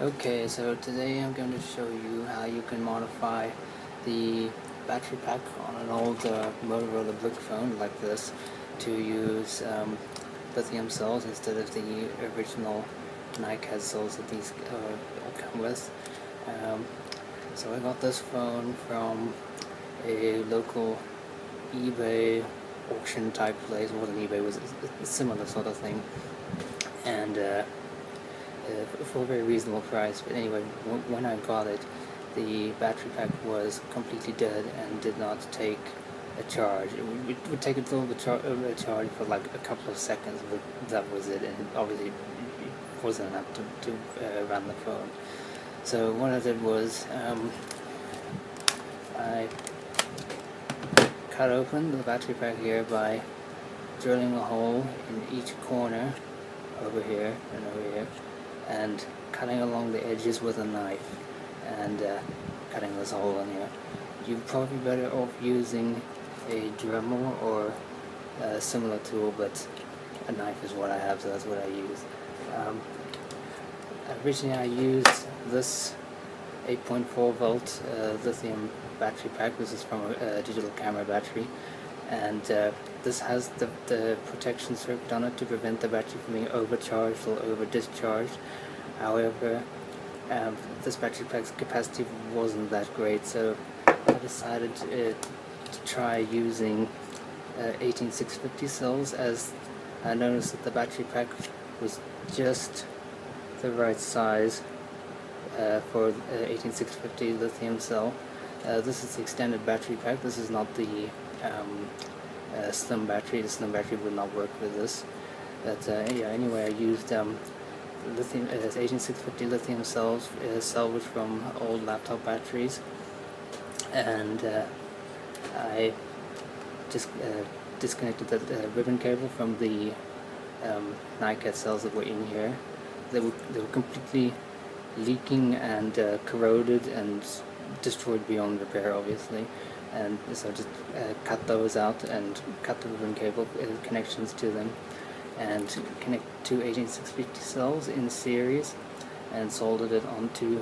Okay, so today I'm going to show you how you can modify the battery pack on an old Motorola brick phone like this to use lithium cells instead of the original NiCad cells that these come with. So I got this phone from a local eBay auction type place. It wasn't eBay, it was a similar sort of thing, and for a very reasonable price. But anyway, when I got it, the battery pack was completely dead and did not take a charge. It would take a little bit a charge for like a couple of seconds, but that was it, and obviously it wasn't enough to run the phone. So what I did was I cut open the battery pack here by drilling a hole in each corner over here and over here, and cutting along the edges with a knife and cutting this hole in here. You're probably better off using a Dremel or a similar tool, but a knife is what I have, so that's what I use. Originally I used this 8.4 volt lithium battery pack. This is from a digital camera battery, and this has the protection circuit on it to prevent the battery from being overcharged or over discharged. However, this battery pack's capacity wasn't that great, so I decided to try using 18650 cells, as I noticed that the battery pack was just the right size for 18650 lithium cell. This is the extended battery pack. This is not the slim battery. The slim battery would not work with this. But yeah, anyway, I used lithium 18650 lithium cells salvaged from old laptop batteries, and I just disconnected the ribbon cable from the NiCad cells that were in here. They were completely leaking and corroded and destroyed beyond repair, obviously, and so I just cut those out and cut the ribbon cable connections to them, and connect two 18650 cells in series and soldered it onto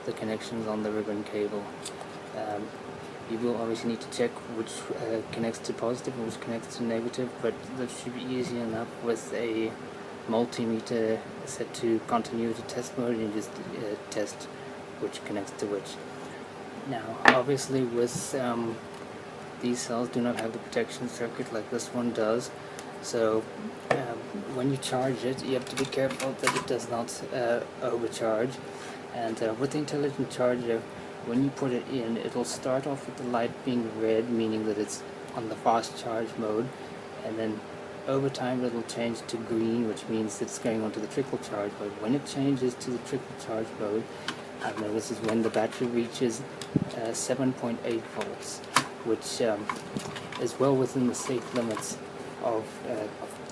the connections on the ribbon cable. You will obviously need to check which connects to positive and which connects to negative, but that should be easy enough with a multimeter set to continuity test mode, and you just test which connects to which. Now obviously with these cells do not have the protection circuit like this one does, so when you charge it, you have to be careful that it does not overcharge. And with the intelligent charger, when you put it in, it will start off with the light being red, meaning that it's on the fast charge mode, and then over time it will change to green, which means it's going onto the trickle charge mode. When it changes to the trickle charge mode, I've noticed is when the battery reaches 7.8 volts, which is well within the safe limits of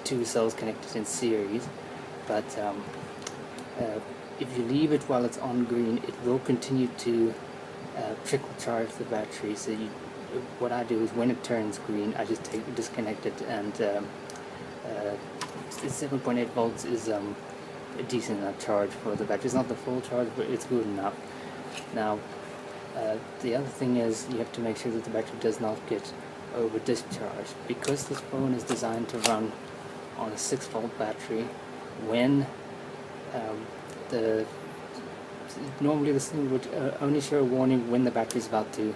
two cells connected in series. But if you leave it while it's on green, it will continue to trickle charge the battery. So what I do is when it turns green, I just disconnect it, and 7.8 volts is a decent enough charge for the battery. It's not the full charge, but it's good enough. Now the other thing is you have to make sure that the battery does not get over discharged, because this phone is designed to run on a 6 volt battery. When normally this thing would only show a warning when the battery is about to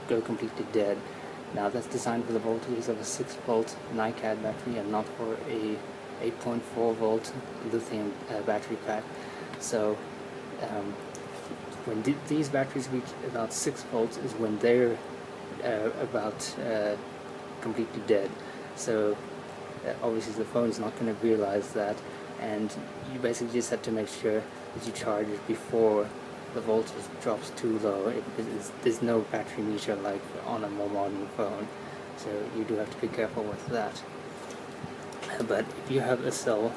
go completely dead. Now that's designed for the voltages of a 6 volt NiCad battery and not for a 8.4 volt lithium battery pack. So when these batteries reach about 6 volts is when they're about completely dead. So obviously the phone is not going to realize that, and you basically just have to make sure that you charge it before the voltage drops too low. There's no battery meter like on a more modern phone, so you do have to be careful with that. But if you have a cell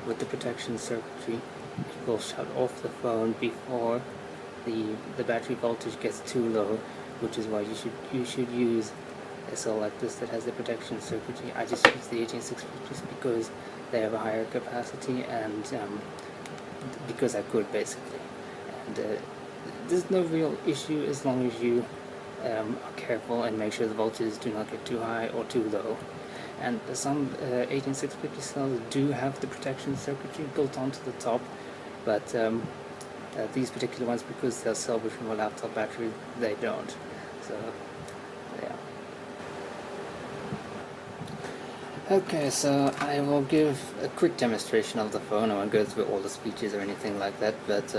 with the protection circuitry, it will shut off the phone before the battery voltage gets too low, which is why you should use a cell like this that has the protection circuitry. I just use the 18650s because they have a higher capacity, and because I could, basically. And there's no real issue as long as you are careful and make sure the voltages do not get too high or too low. And some 18650 cells do have the protection circuitry built onto the top, but these particular ones, because they're salvaged from a laptop battery, they don't. So, yeah. Okay, so I will give a quick demonstration of the phone. I won't go through all the features or anything like that, but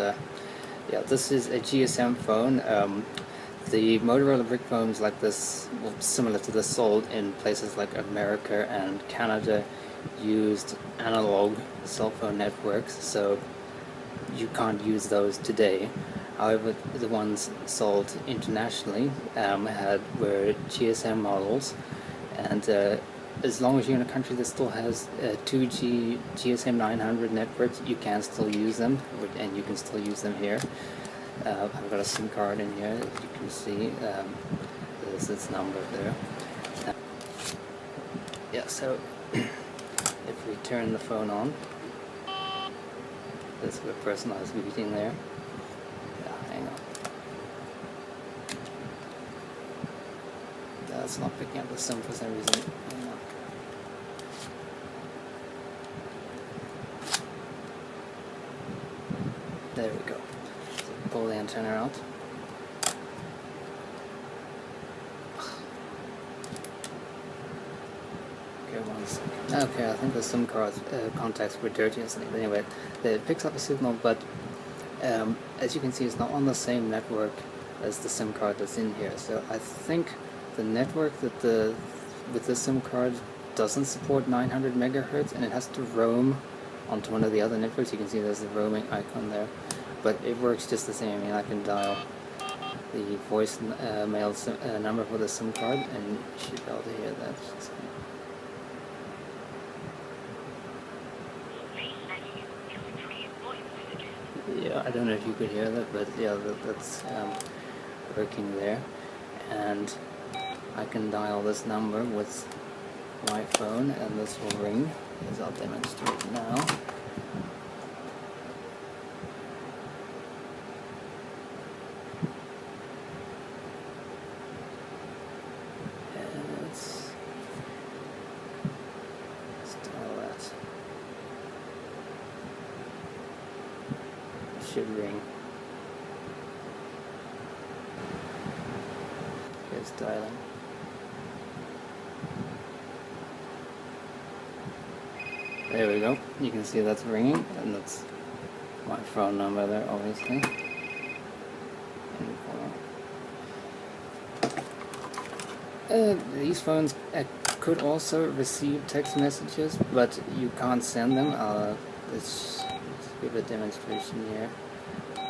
yeah, this is a GSM phone. The Motorola brick phones like this, well, similar to this, sold in places like America and Canada, used analog cell phone networks, so you can't use those today. However, the ones sold internationally were GSM models, and as long as you're in a country that still has 2G GSM 900 networks, you can still use them, and you can still use them here. I've got a SIM card in here, as you can see. There's this number there. Yeah, so if we turn the phone on, there's a personalized greeting there. Yeah, hang on. That's not picking up the SIM for some reason. Hang on. There we go. So pull the antenna out. Okay, 1 second. Okay, I think the SIM card contacts were dirty or something. But anyway, it picks up a signal, but as you can see, it's not on the same network as the SIM card that's in here. So I think the network that with the SIM card doesn't support 900 megahertz, and it has to roam onto one of the other networks. You can see there's the roaming icon there, but it works just the same. I mean, I can dial the voice mail number for the SIM card, and you should be able to hear that. Yeah, I don't know if you could hear that, but yeah, that's working there. And I can dial this number with my phone, and this will ring, as I'll demonstrate now. And let's dial that. It should ring. It's dialing. There we go. You can see that's ringing, and that's my phone number there, obviously. These phones could also receive text messages, but you can't send them. Let's give a demonstration here.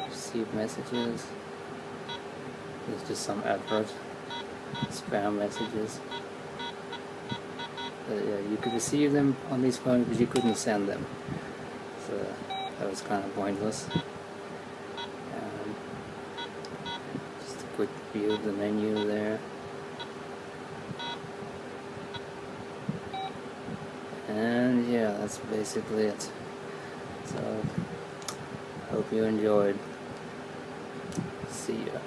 Receive messages. There's just some advert, spam messages. You could receive them on these phones, but you couldn't send them. So that was kind of pointless. Just a quick view of the menu there. And yeah, that's basically it. So, hope you enjoyed. See ya.